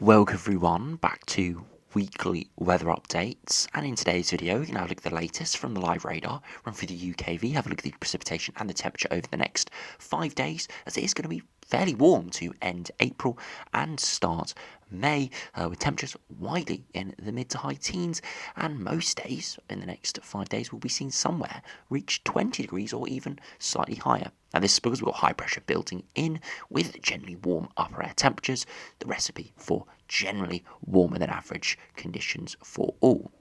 Welcome everyone back to weekly weather updates, and in today's video we're going to have a look at the latest from the live radar, run through the UKV, have a look at the precipitation and the temperature over the next 5 days, as it is going to be fairly warm to end April and start May, with temperatures widely in the mid to high teens, and most days in the next 5 days will be seen somewhere reach 20 degrees or even slightly higher. Now this is because we've got high pressure building in with generally warm upper air temperatures, the recipe for generally warmer than average conditions for all.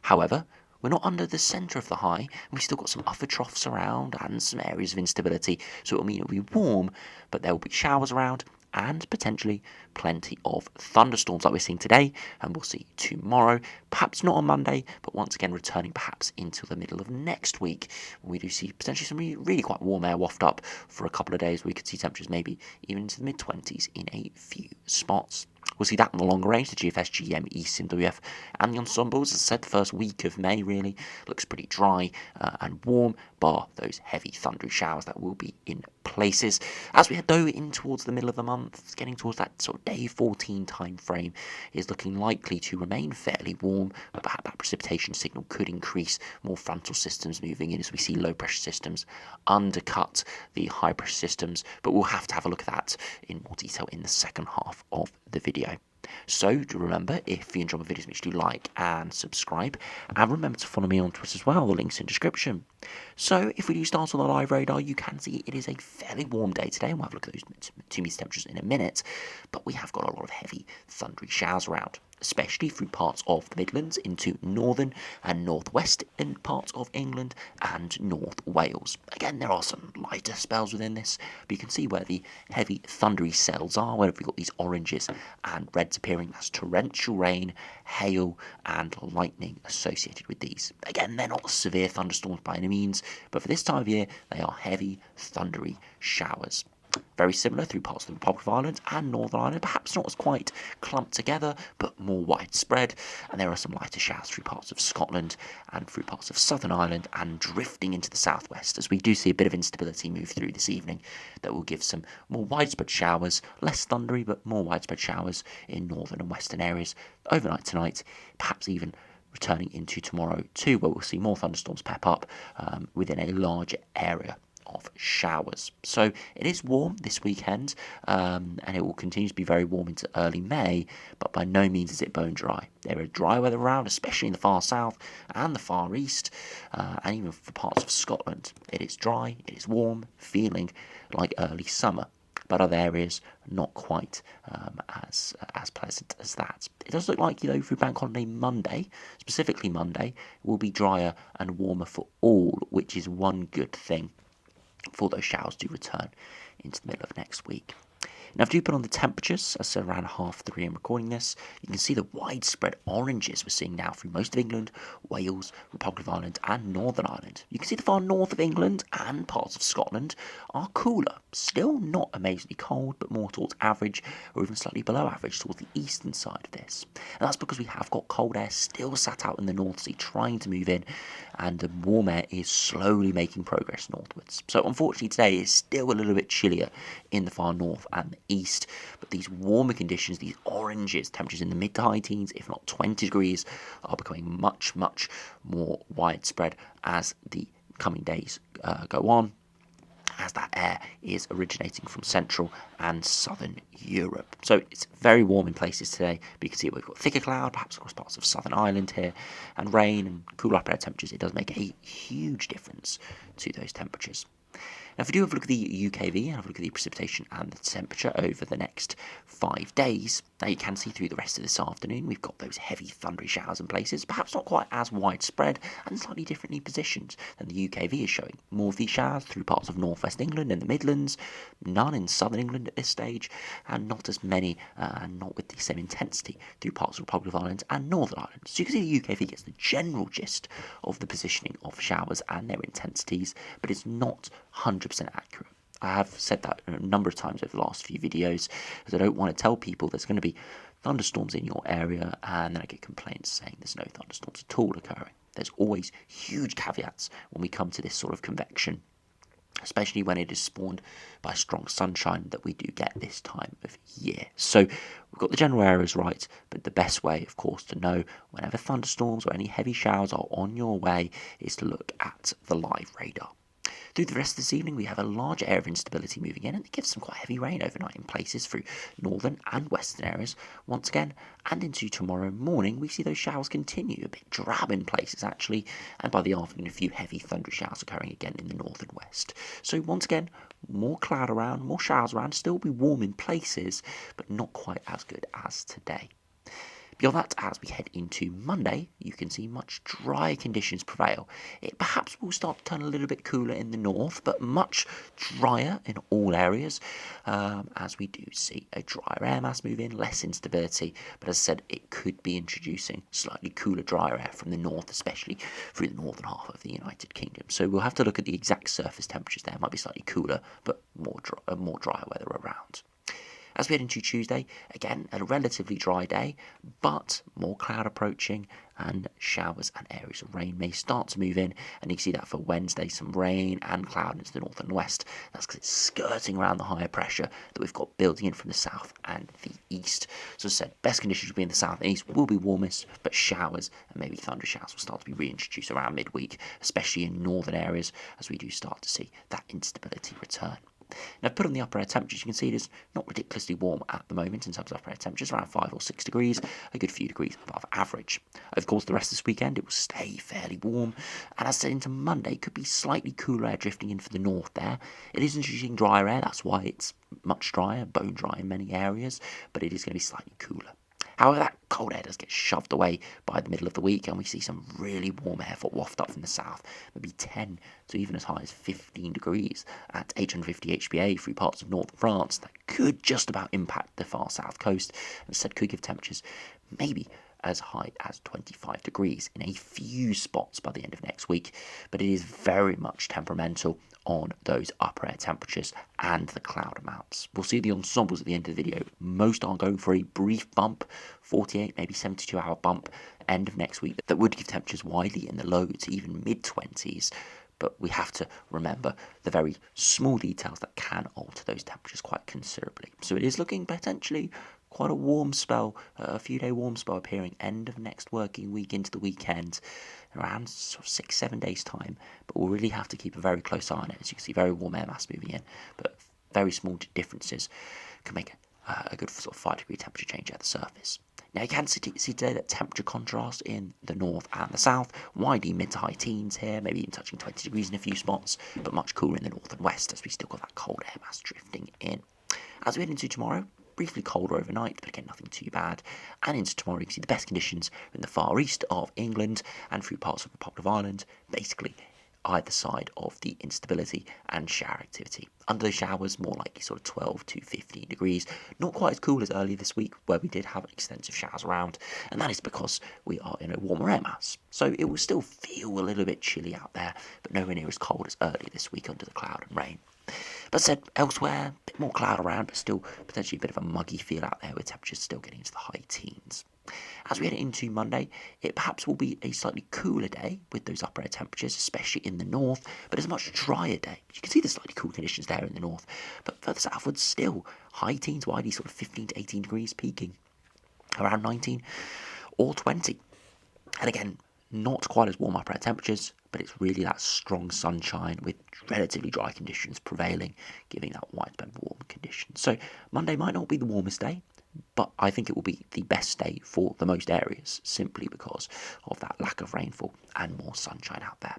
However, we're not under the centre of the high, and we've still got some upper troughs around and some areas of instability, so it'll mean it'll be warm, but there will be showers around and potentially plenty of thunderstorms like we're seeing today, and we'll see tomorrow, perhaps not on Monday, but once again returning perhaps into the middle of next week. We do see potentially some really quite warm air waft up for a couple of days. We could see temperatures maybe even into the mid-20s in a few spots. We'll see that on the longer range, the GFS, GM, ECMWF and the ensembles. As I said, the first week of May really looks pretty dry and warm, bar those heavy thundery showers that will be in places. As we head though in towards the middle of the month, getting towards that sort of day 14 time frame, is looking likely to remain fairly warm, but perhaps that precipitation signal could increase, more frontal systems moving in as we see low pressure systems undercut the high pressure systems, but we'll have to have a look at that in more detail in the second half of the video. So do remember, if you enjoy my videos, make sure you like and subscribe, and remember to follow me on Twitter as well, the link's in the description. So if we do start on the live radar, you can see it is a fairly warm day today, and we'll have a look at those 2 meter temperatures in a minute, but we have got a lot of heavy thundery showers around, especially through parts of the Midlands into northern and northwest in parts of England and North Wales. Again, there are some lighter spells within this, but you can see where the heavy thundery cells are, where we've got these oranges and reds appearing. That's torrential rain, hail and lightning associated with these. Again, they're not severe thunderstorms by any means, but for this time of year, they are heavy thundery showers. Very similar through parts of the Republic of Ireland and Northern Ireland, perhaps not as quite clumped together, but more widespread. And there are some lighter showers through parts of Scotland and through parts of Southern Ireland and drifting into the southwest, as we do see a bit of instability move through this evening that will give some more widespread showers, less thundery, but more widespread showers in northern and western areas overnight tonight, perhaps even returning into tomorrow too, where we'll see more thunderstorms pep up within a larger area of showers. So it is warm this weekend, and it will continue to be very warm into early May, but by no means is it bone dry. There are dry weather around, especially in the far south and the far east, and even for parts of Scotland. It is dry, it is warm, feeling like early summer, but other areas not quite as pleasant as that. It does look like, through Bank Holiday Monday, specifically Monday, it will be drier and warmer for all, which is one good thing before those showers do return into the middle of next week. Now, if you do put on the temperatures, as around 3:30 I'm recording this, you can see the widespread oranges we're seeing now through most of England, Wales, Republic of Ireland and Northern Ireland. You can see the far north of England and parts of Scotland are cooler. Still not amazingly cold, but more towards average or even slightly below average towards the eastern side of this. And that's because we have got cold air still sat out in the North Sea trying to move in, and the warm air is slowly making progress northwards. So unfortunately today is still a little bit chillier in the far north and the east, but these warmer conditions, these oranges, temperatures in the mid to high teens, if not 20 degrees, are becoming much more widespread as the coming days go on, as that air is originating from Central and Southern Europe. So it's very warm in places today, but you can see we've got thicker cloud, perhaps across parts of Southern Ireland here, and rain and cool upper air temperatures. It does make a huge difference to those temperatures. Now, if we do have a look at the UKV and have a look at the precipitation and the temperature over the next 5 days, now you can see through the rest of this afternoon we've got those heavy thundery showers in places, perhaps not quite as widespread and slightly differently positioned than the UKV is showing. More of these showers through parts of northwest England and the Midlands, none in southern England at this stage, and not as many, and not with the same intensity through parts of the Republic of Ireland and Northern Ireland. So you can see the UKV gets the general gist of the positioning of showers and their intensities, but it's not 100% accurate. I have said that a number of times over the last few videos, because I don't want to tell people there's going to be thunderstorms in your area and then I get complaints saying there's no thunderstorms at all occurring. There's always huge caveats when we come to this sort of convection especially when it is spawned by strong sunshine that we do get this time of year. So we've got the general areas right, but the best way, of course, to know whenever thunderstorms or any heavy showers are on your way is to look at the live radar. Through the rest of this evening, we have a large area of instability moving in, and it gives some quite heavy rain overnight in places through northern and western areas once again. And into tomorrow morning, we see those showers continue, a bit drab in places actually, and by the afternoon, a few heavy thundery showers occurring again in the north and west. So once again, more cloud around, more showers around, still be warm in places, but not quite as good as today. Beyond that, as we head into Monday, you can see much drier conditions prevail. It perhaps will start to turn a little bit cooler in the north, but much drier in all areas, as we do see a drier air mass move in, less instability, but as I said, it could be introducing slightly cooler, drier air from the north, especially through the northern half of the United Kingdom. So we'll have to look at the exact surface temperatures there. It might be slightly cooler, but more drier weather around. As we head into Tuesday, again, a relatively dry day, but more cloud approaching and showers and areas of rain may start to move in. And you can see that for Wednesday, some rain and cloud into the north and west. That's because it's skirting around the higher pressure that we've got building in from the south and the east. So as I said, best conditions will be in the south and east, will be warmest, but showers and maybe thunder showers will start to be reintroduced around midweek, especially in northern areas, as we do start to see that instability return. Now, put on the upper air temperatures, you can see it is not ridiculously warm at the moment in terms of upper air temperatures, around 5 or 6 degrees, a good few degrees above average. Of course, the rest of this weekend, it will stay fairly warm, and as I said, into Monday, could be slightly cooler air drifting in from the north there. It is introducing drier air, that's why it's much drier, bone dry in many areas, but it is going to be slightly cooler. However, that cold air does get shoved away by the middle of the week, and we see some really warm air waft up from the south, maybe 10 to even as high as 15 degrees at 850 HPA through parts of northern France. That could just about impact the far south coast, and instead could give temperatures maybe as high as 25 degrees in a few spots by the end of next week, but it is very much temperamental on those upper air temperatures and the cloud amounts. We'll see the ensembles at the end of the video. Most are going for a brief bump, 48, maybe 72 hour bump, end of next week, that would give temperatures widely in the low to even mid-20s. But we have to remember the very small details that can alter those temperatures quite considerably. So it is looking potentially quite a warm spell, a few day warm spell appearing end of next working week into the weekend, around sort of 6-7 days time. But we'll really have to keep a very close eye on it. As you can see, very warm air mass moving in, but very small differences can make a good sort of 5-degree temperature change at the surface. Now you can see today that temperature contrast in the north and the south, widely mid to high teens here, maybe even touching 20 degrees in a few spots, but much cooler in the north and west as we still got that cold air mass drifting in. As we head into tomorrow, briefly colder overnight, but again nothing too bad. And into tomorrow you can see the best conditions in the far east of England and through parts of the Republic of Ireland, basically either side of the instability and shower activity. Under the showers, more likely sort of 12 to 15 degrees. Not quite as cool as earlier this week, where we did have extensive showers around, and that is because we are in a warmer air mass. So it will still feel a little bit chilly out there, but nowhere near as cold as earlier this week under the cloud and rain. But said elsewhere, a bit more cloud around, but still potentially a bit of a muggy feel out there with temperatures still getting into the high teens. As we head into Monday, it perhaps will be a slightly cooler day with those upper air temperatures, especially in the north, but it's a much drier day. You can see the slightly cool conditions there in the north, but further southwards still high teens, widely sort of 15 to 18 degrees, peaking around 19 or 20. And again, not quite as warm upper air temperatures, but it's really that strong sunshine with relatively dry conditions prevailing, giving that widespread warm conditions. So Monday might not be the warmest day, but I think it will be the best day for the most areas, simply because of that lack of rainfall and more sunshine out there.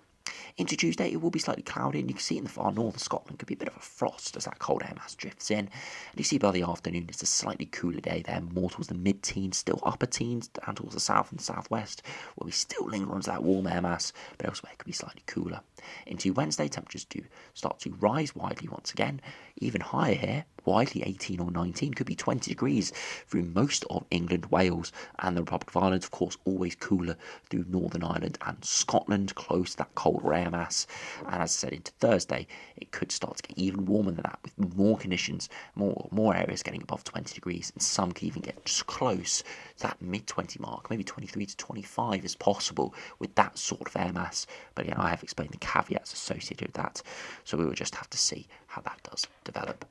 Into Tuesday, it will be slightly cloudy, and you can see in the far north of Scotland could be a bit of a frost as that cold air mass drifts in. And you see by the afternoon, it's a slightly cooler day there, more towards the mid-teens, still upper teens, down towards the south and southwest, where we still linger onto that warm air mass, but elsewhere it could be slightly cooler. Into Wednesday, temperatures do start to rise widely once again, even higher here, widely 18 or 19, could be 20 degrees through most of England, Wales and the Republic of Ireland. Of course, always cooler through Northern Ireland and Scotland, close to that colder air mass. And as I said, into Thursday, it could start to get even warmer than that, with more conditions, more areas getting above 20 degrees, and some could even get just close to that mid-20 mark, maybe 23 to 25 is possible with that sort of air mass. But again, I have explained the caveats associated with that, so we will just have to see how that does develop.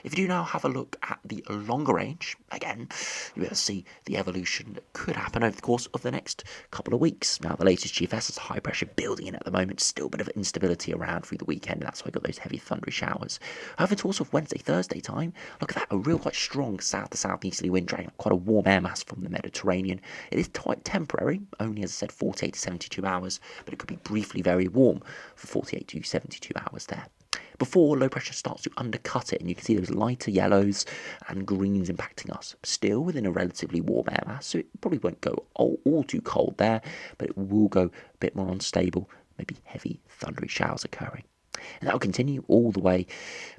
If you do now have a look at the longer range, again, you'll be able to see the evolution that could happen over the course of the next couple of weeks. Now, the latest GFS has high pressure building in at the moment, still a bit of instability around through the weekend, and that's why I got those heavy thundery showers. However, towards of Wednesday, Thursday time, look at that, a real quite strong south to southeasterly wind dragging quite a warm air mass from the Mediterranean. It is quite temporary, only as I said 48 to 72 hours, but it could be briefly very warm for 48 to 72 hours there, before low pressure starts to undercut it, and you can see those lighter yellows and greens impacting us. Still within a relatively warm air mass, so it probably won't go all too cold there, but it will go a bit more unstable, maybe heavy thundery showers occurring. And that will continue all the way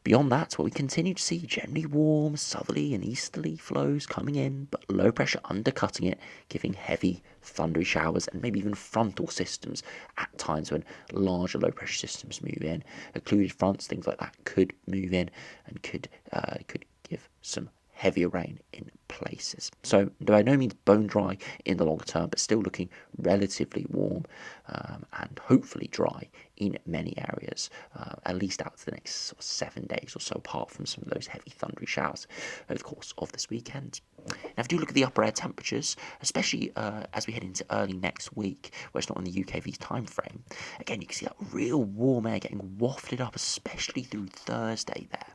beyond that, where we continue to see generally warm southerly and easterly flows coming in, but low pressure undercutting it, giving heavy thundery showers and maybe even frontal systems at times when larger low pressure systems move in. Occluded fronts, things like that could move in and could give some heavier rain in places. So by no means bone dry in the longer term, but still looking relatively warm and hopefully dry in many areas, at least out to the next sort of 7 days or so, apart from some of those heavy thundery showers over the course of this weekend. Now, if you do look at the upper air temperatures, especially as we head into early next week, where it's not in the UKV's time frame, again, you can see that real warm air getting wafted up, especially through Thursday there.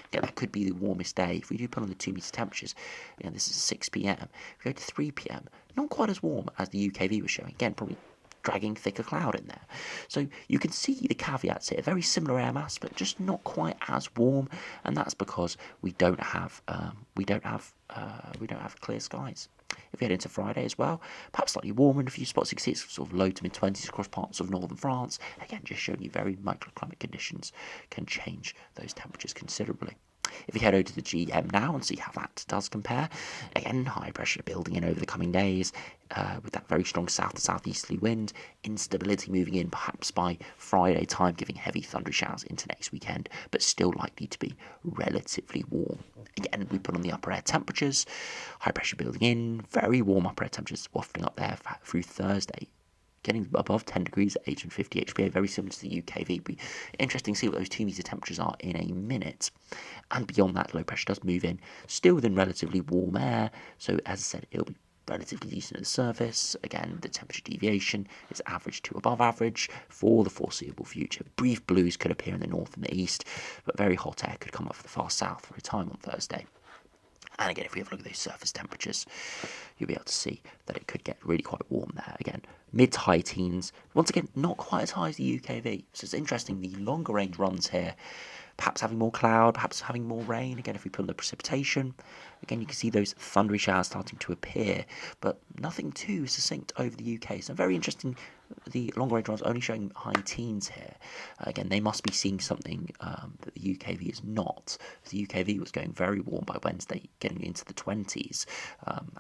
Again, that could be the warmest day. If we do put on the 2 metre temperatures, again, this is 6 p.m. If we go to 3 p.m, not quite as warm as the UKV was showing. Again, probably dragging thicker cloud in there. So you can see the caveats here. Very similar air mass, but just not quite as warm, and that's because we don't have clear skies. If we head into Friday as well, perhaps slightly warmer in a few spots. You can see it's sort of low to mid-20s across parts of northern France. Again, just showing you very microclimate conditions can change those temperatures considerably. If we head over to the GM now and see how that does compare, again, high pressure building in over the coming days with that very strong south to southeasterly wind, instability moving in perhaps by Friday time, giving heavy thundery showers into next weekend, but still likely to be relatively warm. Again, we put on the upper air temperatures, high pressure building in, very warm upper air temperatures wafting up there through Thursday, getting above 10 degrees at 850 HPA, very similar to the UKV. It'll be interesting to see what those 2 metre temperatures are in a minute. And beyond that, low pressure does move in, still within relatively warm air. So as I said, it'll be relatively decent at the surface. Again, the temperature deviation is average to above average for the foreseeable future. Brief blues could appear in the north and the east, but very hot air could come off the far south for a time on Thursday. And again, if we have a look at those surface temperatures, you'll be able to see that it could get really quite warm there. Again, mid to high teens. Once again, not quite as high as the UKV. So it's interesting, the longer range runs here, perhaps having more cloud, perhaps having more rain. Again, if we put on the precipitation, again, you can see those thundery showers starting to appear, but nothing too succinct over the UK. So very interesting. The longer range runs only showing high teens here. Again, they must be seeing something that the UKV is not. The UKV was going very warm by Wednesday, getting into the 20s,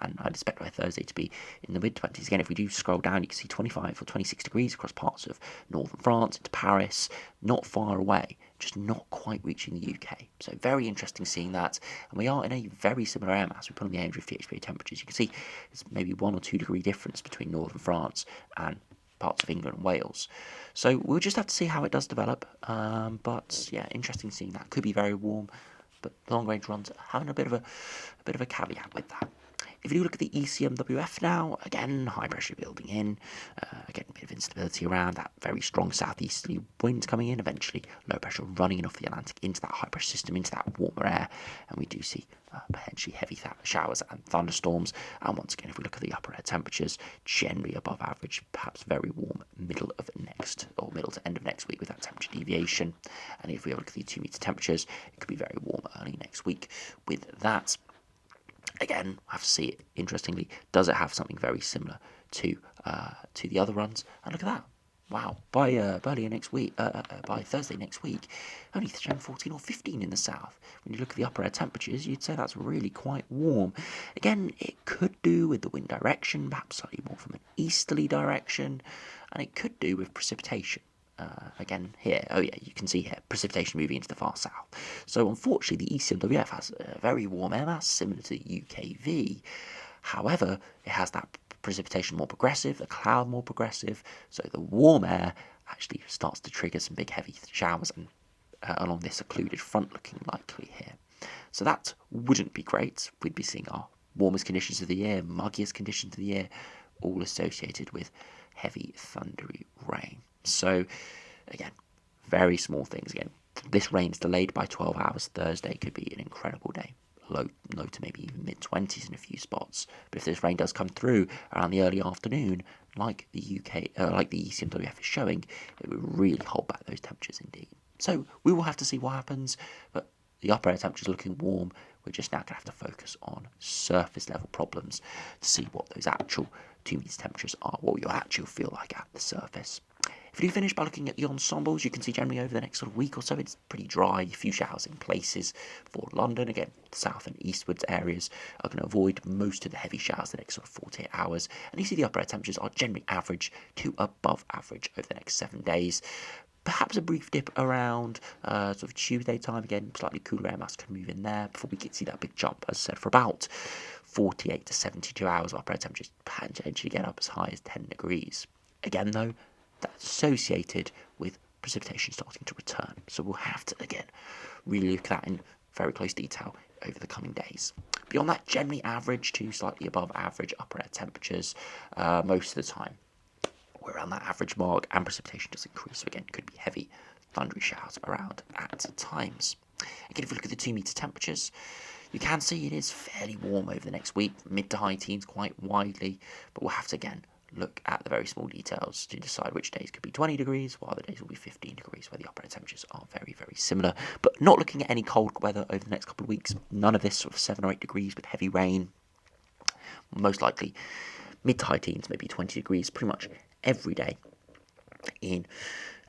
and I'd expect by Thursday to be in the mid-20s. Again, if we do scroll down, you can see 25 or 26 degrees across parts of northern France into Paris, not far away, just not quite reaching the UK. So very interesting seeing that, and we are in a very similar air mass. We put on the 850 HPA temperatures. You can see there's maybe 1 or 2 degree difference between northern France and parts of England and Wales. So we'll just have to see how it does develop. But yeah, interesting seeing that. Could be very warm, but long range runs having a bit of a caveat with that. If you look at the ECMWF now, again, high pressure building in, again, a bit of instability around, that very strong southeasterly wind coming in, eventually low pressure running in off the Atlantic into that high pressure system, into that warmer air, and we do see potentially heavy showers and thunderstorms. And once again, if we look at the upper air temperatures, generally above average, perhaps very warm middle to end of next week with that temperature deviation. And if we look at the 2 metre temperatures, it could be very warm early next week with that. Again, I have to see it, interestingly, does it have something very similar to the other runs? And look at that. wow, by Thursday next week, only showing 14 or 15 in the south. When you look at the upper air temperatures, you'd say that's really quite warm. Again, it could do with the wind direction, perhaps slightly more from an easterly direction, and it could do with precipitation. Again, here, oh yeah, you can see here, precipitation moving into the far south. So unfortunately, the ECMWF has a very warm air mass, similar to the UKV. However, it has that precipitation more progressive, the cloud more progressive, so the warm air actually starts to trigger some big heavy showers and along this occluded front looking likely here. So that wouldn't be great. We'd be seeing our warmest conditions of the year, muggiest conditions of the year, all associated with heavy thundery rain. So again, very small things. Again, this rain's delayed by 12 hours. Thursday could be an incredible day. Low to maybe even mid-20s in a few spots. But if this rain does come through around the early afternoon, like the like the ECMWF is showing, it would really hold back those temperatures indeed. So we will have to see what happens, but the upper air temperatures are looking warm. We're just now going to have to focus on surface level problems to see what those actual 2 meter temperatures are, what you'll actually feel like at the surface. If you do finish by looking at the ensembles, you can see generally over the next sort of week or so, it's pretty dry, a few showers in places for London. Again, the south and eastwards areas are going to avoid most of the heavy showers the next sort of 48 hours. And you see the upper air temperatures are generally average to above average over the next 7 days. Perhaps a brief dip around sort of Tuesday time. Again, slightly cooler air mass can move in there before we get to see that big jump, as I said, for about 48 to 72 hours. Upper air temperatures potentially get up as high as 10 degrees. Again, though, that's associated with precipitation starting to return. So we'll have to, again, really look at that in very close detail over the coming days. Beyond that, generally average to slightly above average upper air temperatures most of the time. We're around that average mark, and precipitation does increase. So again, could be heavy thundery showers around at times. Again, if we look at the 2 meter temperatures, you can see it is fairly warm over the next week, mid to high teens quite widely, but we'll have to, again, look at the very small details to decide which days could be 20 degrees, while other days will be 15 degrees, where the upper air temperatures are very, very similar. But not looking at any cold weather over the next couple of weeks. None of this sort of 7 or 8 degrees with heavy rain. Most likely mid to high teens, maybe 20 degrees, pretty much every day in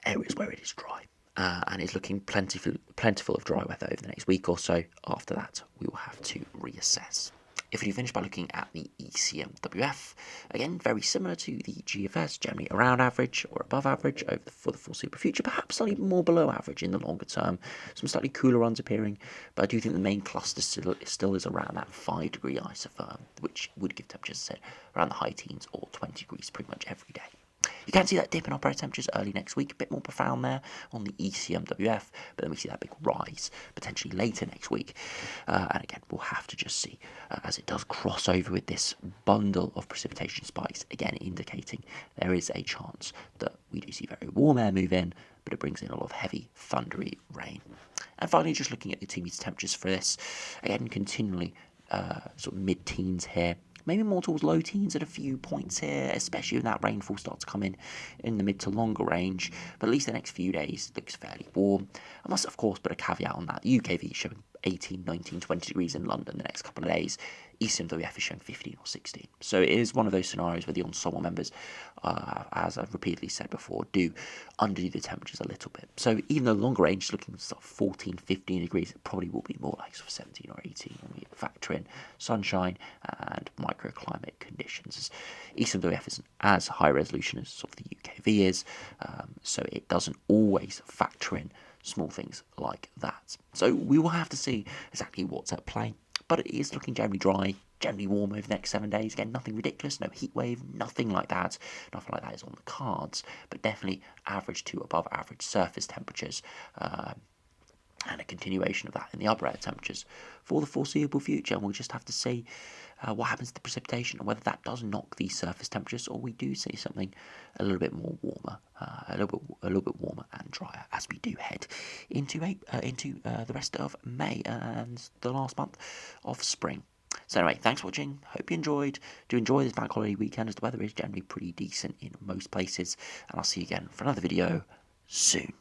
areas where it is dry. And it's looking plentiful of dry weather over the next week or so. After that, we will have to reassess. If we finish by looking at the ECMWF, again, very similar to the GFS, generally around average or above average for the foreseeable future, perhaps slightly more below average in the longer term. Some slightly cooler runs appearing, but I do think the main cluster still is around that 5 degree isotherm, which would give temperatures, as I said, around the high teens or 20 degrees pretty much every day. You can see that dip in upper air temperatures early next week, a bit more profound there on the ECMWF, but then we see that big rise potentially later next week. And again, we'll have to just see as it does cross over with this bundle of precipitation spikes, again indicating there is a chance that we do see very warm air move in, but it brings in a lot of heavy, thundery rain. And finally, just looking at the 2 meter temperatures for this, again, continually sort of mid-teens here. Maybe more towards low teens at a few points here, especially when that rainfall starts to come in the mid to longer range. But at least the next few days looks fairly warm. I must, of course, put a caveat on that. The UKV is showing 18, 19, 20 degrees in London the next couple of days. ECMWF is showing 15 or 16. So it is one of those scenarios where the ensemble members, as I've repeatedly said before, do underdo the temperatures a little bit. So even though longer range is looking sort of 14, 15 degrees, it probably will be more like sort of 17 or 18 when we factor in sunshine and microclimate conditions. ECMWF isn't as high resolution as sort of the UKV is, so it doesn't always factor in small things like that. So we will have to see exactly what's at play. But it is looking generally dry, generally warm over the next 7 days. Again, nothing ridiculous, no heat wave, nothing like that. Nothing like that is on the cards, but definitely average to above average surface temperatures. And a continuation of that in the upper air temperatures for the foreseeable future. And we'll just have to see what happens to the precipitation and whether that does knock these surface temperatures, or we do see something a little bit more warmer, a little bit warmer and drier as we do head into the rest of May and the last month of spring. So anyway, thanks for watching. Hope you enjoyed. Do enjoy this bank holiday weekend, as the weather is generally pretty decent in most places. And I'll see you again for another video soon.